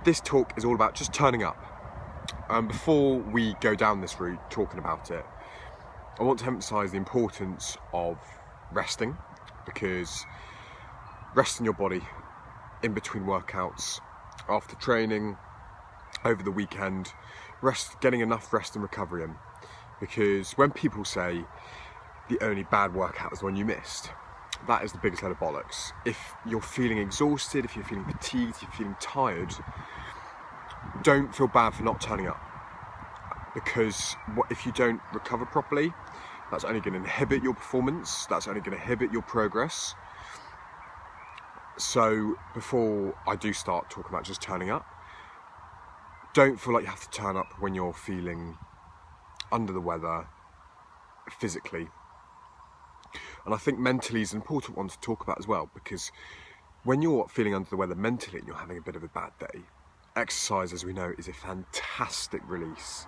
this talk is all about just turning up. Before we go down this route, talking about it, I want to emphasise the importance of resting, because resting your body in between workouts, after training, over the weekend, getting enough rest and recovery in. Because when people say the only bad workout is the one you missed, that is the biggest load of bollocks. If you're feeling exhausted, if you're feeling fatigued, if you're feeling tired, don't feel bad for not turning up. Because if you don't recover properly, that's only going to inhibit your performance, that's only going to inhibit your progress. So before I do start talking about just turning up, don't feel like you have to turn up when you're feeling under the weather physically. And I think mentally is an important one to talk about as well, because when you're feeling under the weather mentally and you're having a bit of a bad day, exercise, as we know, is a fantastic release.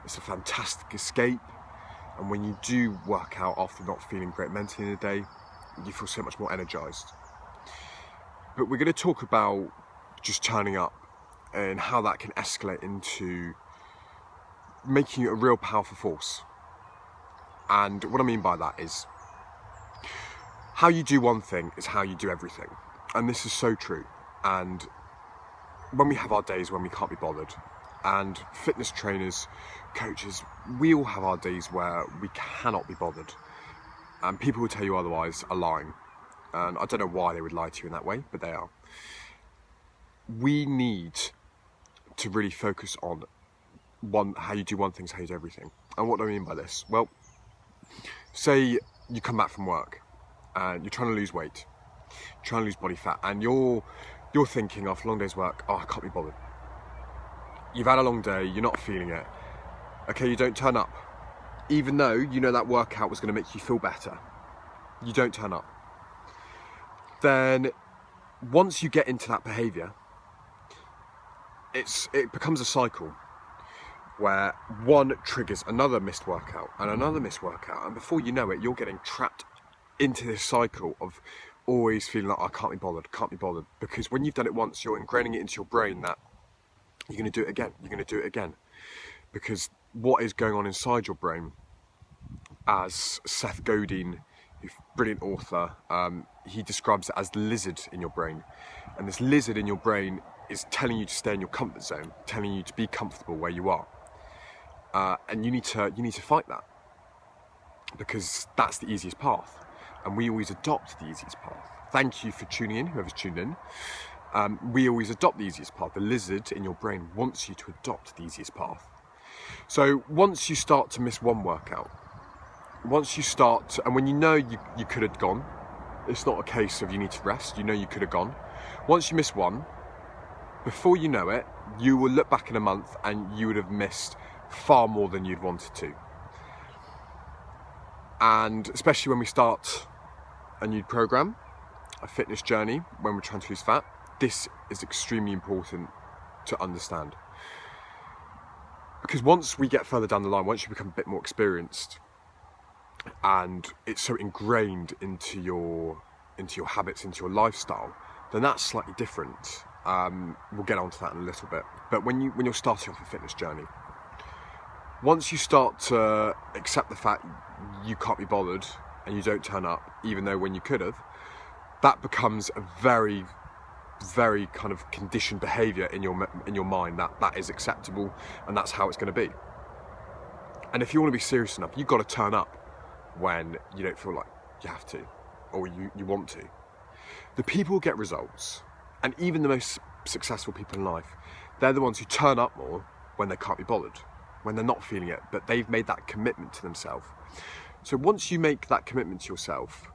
It's a fantastic escape. And when you do work out after not feeling great mentally in a day, you feel so much more energized. But we're going to talk about just turning up and how that can escalate into making you a real powerful force. And what I mean by that is, how you do one thing is how you do everything. And this is so true. And when we have our days when we can't be bothered, and fitness trainers, coaches, we all have our days where we cannot be bothered. And people who tell you otherwise are lying. And I don't know why they would lie to you in that way, but they are. We need to really focus on how you do one thing is how you do everything. And what do I mean by this? Well, say you come back from work and you're trying to lose weight, trying to lose body fat, and you're thinking after a long day's work, oh, I can't be bothered. You've had a long day, you're not feeling it. Okay, you don't turn up. Even though you know that workout was going to make you feel better, you don't turn up. Then once you get into that behaviour, it becomes a cycle where one triggers another missed workout and another missed workout, and before you know it, you're getting trapped into this cycle of always feeling like I can't be bothered, because when you've done it once, you're ingraining it into your brain that you're going to do it again, because what is going on inside your brain, as Seth Godin, a brilliant author, he describes it as the lizard in your brain, and this lizard in your brain is telling you to stay in your comfort zone, telling you to be comfortable where you are, and you need to fight that, because that's the easiest path. And we always adopt the easiest path. Thank you for tuning in, whoever's tuned in. We always adopt the easiest path. The lizard in your brain wants you to adopt the easiest path. So once you start to miss one workout, and when you know you could have gone, it's not a case of you need to rest, you know you could have gone. Once you miss one, before you know it, you will look back in a month and you would have missed far more than you'd wanted to. And especially when we start a new program, a fitness journey, when we're trying to lose fat, this is extremely important to understand. Because once we get further down the line, once you become a bit more experienced, and it's so ingrained into your habits, into your lifestyle, then that's slightly different. We'll get onto that in a little bit. But when you're starting off a fitness journey, once you start to accept the fact you can't be bothered and you don't turn up, even though when you could have, that becomes a very, very kind of conditioned behaviour in your mind that is acceptable and that's how it's going to be. And if you want to be serious enough, you've got to turn up when you don't feel like you have to or you want to. The people who get results, and even the most successful people in life, they're the ones who turn up more when they can't be bothered, when they're not feeling it, but they've made that commitment to themselves. So once you make that commitment to yourself,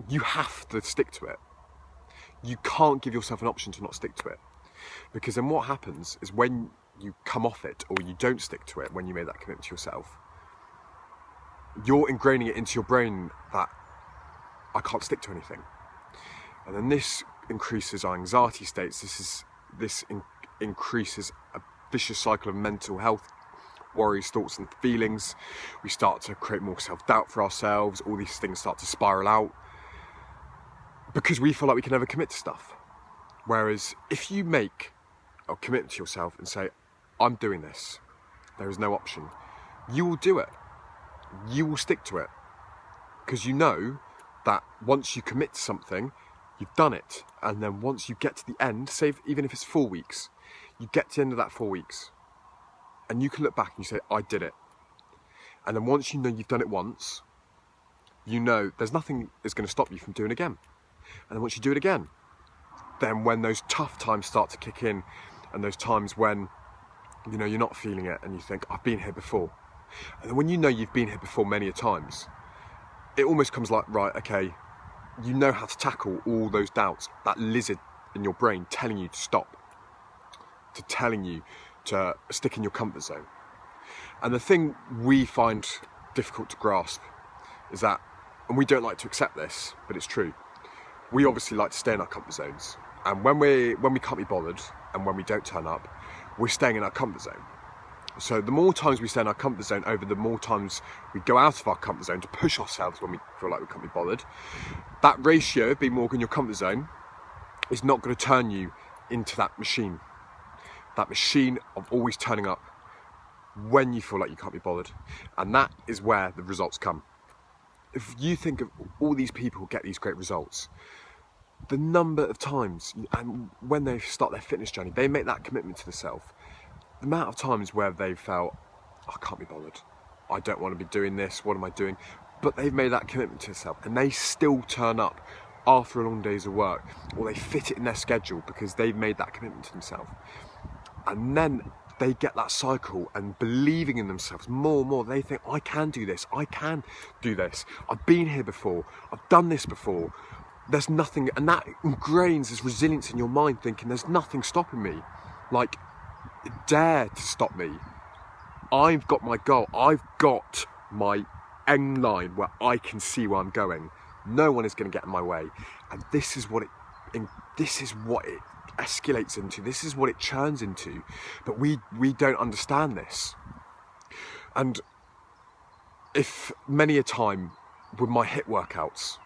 you have to stick to it. You can't give yourself an option to not stick to it. Because then what happens is when you come off it or you don't stick to it, when you made that commitment to yourself, you're ingraining it into your brain that I can't stick to anything. And then this increases our anxiety states. This increases a vicious cycle of mental health worries, thoughts and feelings. We start to create more self-doubt for ourselves. All these things start to spiral out because we feel like we can never commit to stuff. Whereas if you make or commit to yourself and say, I'm doing this. There is no option. You will do it. You will stick to it. Because you know that once you commit to something, you've done it. And then once you get to the end, say even if it's 4 weeks, you get to the end of that 4 weeks and you can look back and you say, I did it. And then once you know you've done it once, you know there's nothing that's going to stop you from doing it again. And then once you do it again, then when those tough times start to kick in, and those times when, you know, you're not feeling it and you think, I've been here before. And then when you know you've been here before many a times, it almost comes like, right, okay, you know how to tackle all those doubts, that lizard in your brain telling you to stop, to telling you to stick in your comfort zone. And the thing we find difficult to grasp is that, and we don't like to accept this, but it's true, we obviously like to stay in our comfort zones. And when we can't be bothered and when we don't turn up, we're staying in our comfort zone. So the more times we stay in our comfort zone over the more times we go out of our comfort zone to push ourselves when we feel like we can't be bothered, that ratio of being more in your comfort zone is not going to turn you into that machine of always turning up when you feel like you can't be bothered. And that is where the results come. If you think of all these people who get these great results, the number of times, and when they start their fitness journey, they make that commitment to themselves. The amount of times where they've felt, I can't be bothered, I don't want to be doing this, what am I doing? But they've made that commitment to themselves and they still turn up after a long days of work, or they fit it in their schedule because they've made that commitment to themselves. And then they get that cycle and believing in themselves more and more. They think, I can do this, I can do this. I've been here before, I've done this before. There's nothing, and that ingrains this resilience in your mind, thinking there's nothing stopping me. Like, dare to stop me. I've got my goal, I've got my end line where I can see where I'm going. No one is going to get in my way. And this is what it escalates into, this is what it churns into. But we don't understand this. And if many a time with my HIIT workouts,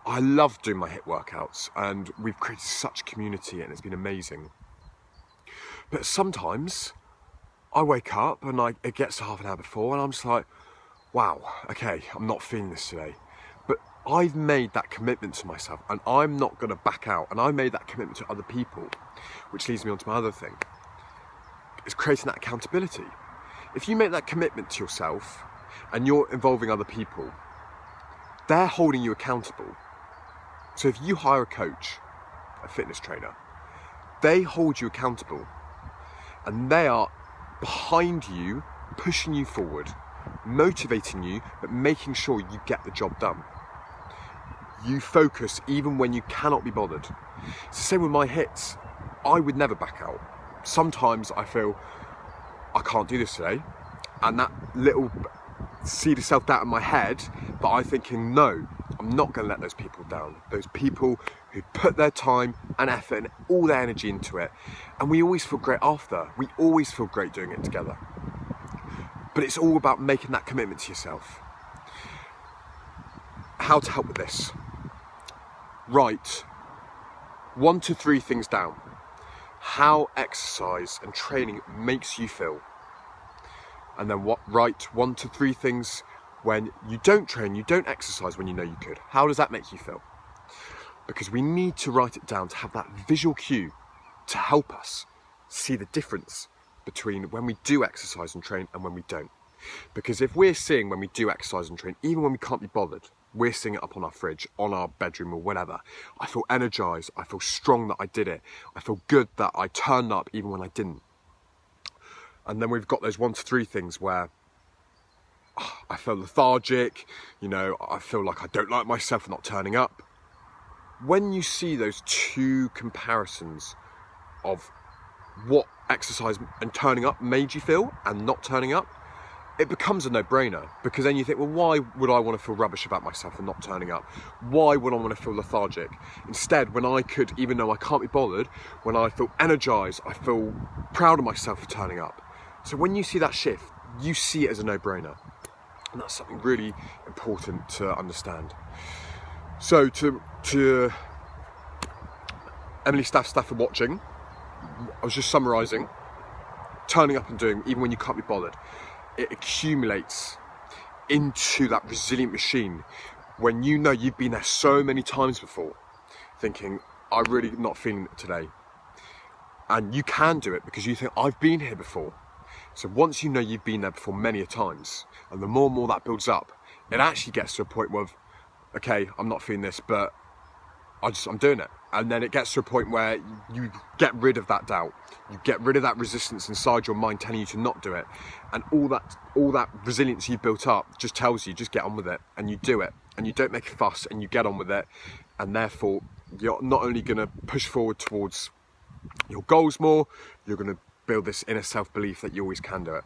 I love doing my HIIT workouts and we've created such community and it's been amazing. But sometimes I wake up and it gets to half an hour before and I'm just like, wow, okay, I'm not feeling this today. But I've made that commitment to myself and I'm not going to back out. And I made that commitment to other people, which leads me on to my other thing. It's creating that accountability. If you make that commitment to yourself and you're involving other people, they're holding you accountable. So if you hire a coach, a fitness trainer, they hold you accountable and they are behind you, pushing you forward, motivating you, but making sure you get the job done. You focus even when you cannot be bothered. It's the same with my hits. I would never back out. Sometimes I feel I can't do this today, and that little seed of self-doubt in my head, but I'm thinking, no, I'm not going to let those people down. Those people who put their time and effort and all their energy into it. And we always feel great after. We always feel great doing it together. But it's all about making that commitment to yourself. How to help with this? Write 1 to 3 things down. How exercise and training makes you feel. And then write 1 to 3 things when you don't train, you don't exercise when you know you could. How does that make you feel? Because we need to write it down to have that visual cue to help us see the difference between when we do exercise and train and when we don't. Because if we're seeing when we do exercise and train, even when we can't be bothered, we're seeing it up on our fridge, on our bedroom or whatever, I feel energized, I feel strong that I did it, I feel good that I turned up even when I didn't. And then we've got those 1 to 3 things where I feel lethargic, I feel like I don't like myself for not turning up. When you see those 2 comparisons of what exercise and turning up made you feel and not turning up, it becomes a no-brainer, because then you think, well, why would I want to feel rubbish about myself and not turning up? Why would I want to feel lethargic? Instead, when I could, even though I can't be bothered, when I feel energized, I feel proud of myself for turning up. So when you see that shift, you see it as a no-brainer. And that's something really important to understand. So to Emily Staff for watching, I was just summarising, turning up and doing, even when you can't be bothered, it accumulates into that resilient machine when you know you've been there so many times before, thinking, I'm really not feeling it today. And you can do it because you think, I've been here before. So once you know you've been there before many a times, and the more and more that builds up, it actually gets to a point where, okay, I'm not feeling this, but I'm doing it. And then it gets to a point where you get rid of that doubt. You get rid of that resistance inside your mind telling you to not do it. And all that resilience you've built up just tells you, just get on with it. And you do it. And you don't make a fuss, and you get on with it. And therefore, you're not only going to push forward towards your goals more, you're going to build this inner self-belief that you always can do it.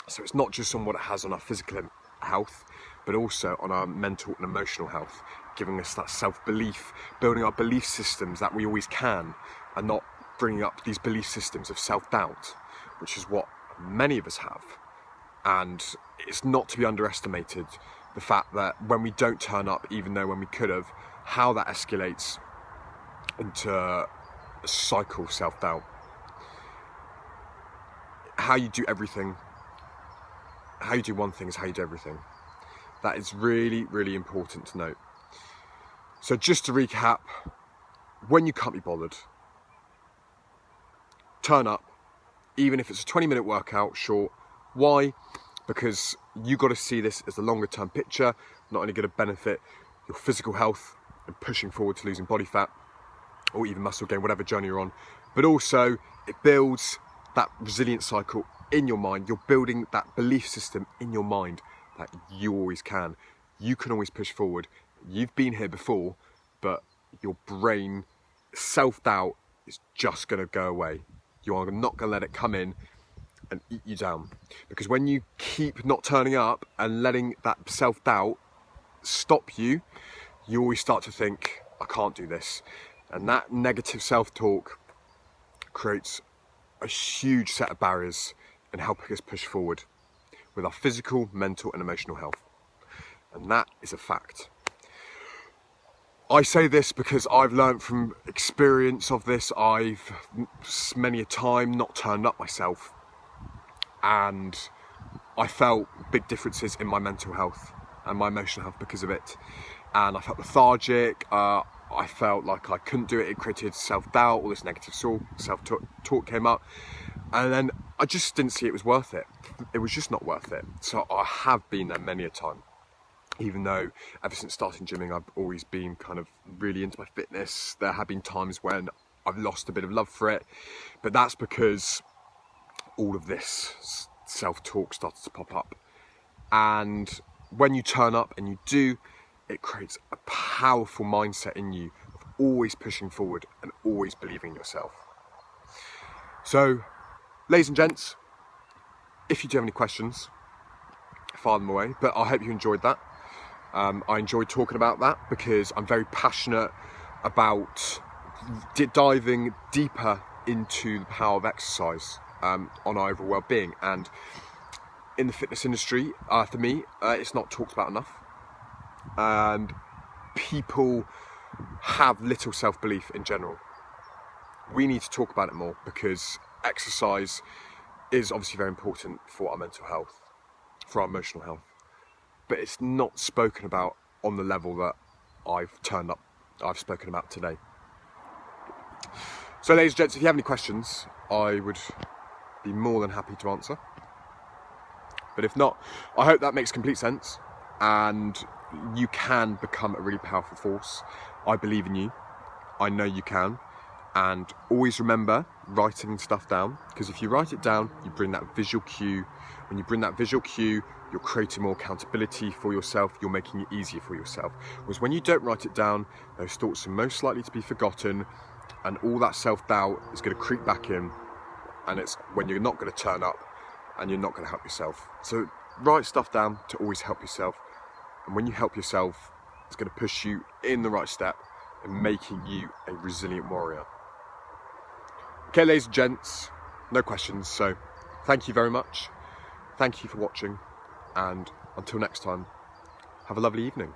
So it's not just on what it has on our physical health, but also on our mental and emotional health, giving us that self-belief, building our belief systems that we always can, and not bringing up these belief systems of self-doubt, which is what many of us have. And it's not to be underestimated, the fact that when we don't turn up, even though when we could have, how that escalates into a cycle of self-doubt. How you do everything, how you do one thing is how you do everything. That is really, really important to note. So just to recap, when you can't be bothered, turn up, even if it's a 20-minute workout, short. Why? Because you got to see this as a longer term picture, not only going to benefit your physical health and pushing forward to losing body fat, or even muscle gain, whatever journey you're on, but also it builds that resilient cycle in your mind. You're building that belief system in your mind that you always can. You can always push forward. You've been here before, but your brain, self-doubt is just going to go away. You are not going to let it come in and eat you down. Because when you keep not turning up and letting that self-doubt stop you, you always start to think, I can't do this. And that negative self-talk creates a huge set of barriers in helping us push forward with our physical, mental and emotional health. And that is a fact. I say this because I've learned from experience of this. I've many a time not turned up myself, and I felt big differences in my mental health and my emotional health because of it. And I felt lethargic, I felt like I couldn't do it. It created self-doubt, all this negative self-talk came up, and then I just didn't see it was worth it. It was just not worth it. So I have been there many a time, even though ever since starting gymming I've always been kind of really into my fitness. There have been times when I've lost a bit of love for it, but that's because all of this self-talk started to pop up. And when you turn up and you do, it creates a powerful mindset in you of always pushing forward and always believing in yourself. So, ladies and gents, if you do have any questions, fire them away. But I hope you enjoyed that. I enjoyed talking about that because I'm very passionate about diving deeper into the power of exercise on our overall well-being. And in the fitness industry, for me, it's not talked about enough. And people have little self-belief in general. We need to talk about it more because exercise is obviously very important for our mental health, for our emotional health, but it's not spoken about on the level that I've spoken about today. So ladies and gents, if you have any questions, I would be more than happy to answer. But if not, I hope that makes complete sense and you can become a really powerful force. I believe in you. I know you can. And always remember writing stuff down, because if you write it down, you bring that visual cue. When you bring that visual cue, you're creating more accountability for yourself. You're making it easier for yourself. Whereas when you don't write it down, those thoughts are most likely to be forgotten, and all that self-doubt is going to creep back in, and it's when you're not going to turn up and you're not going to help yourself. So write stuff down to always help yourself. And when you help yourself, it's going to push you in the right step and making you a resilient warrior. Okay, ladies and gents, no questions. So thank you very much. Thank you for watching. And until next time, have a lovely evening.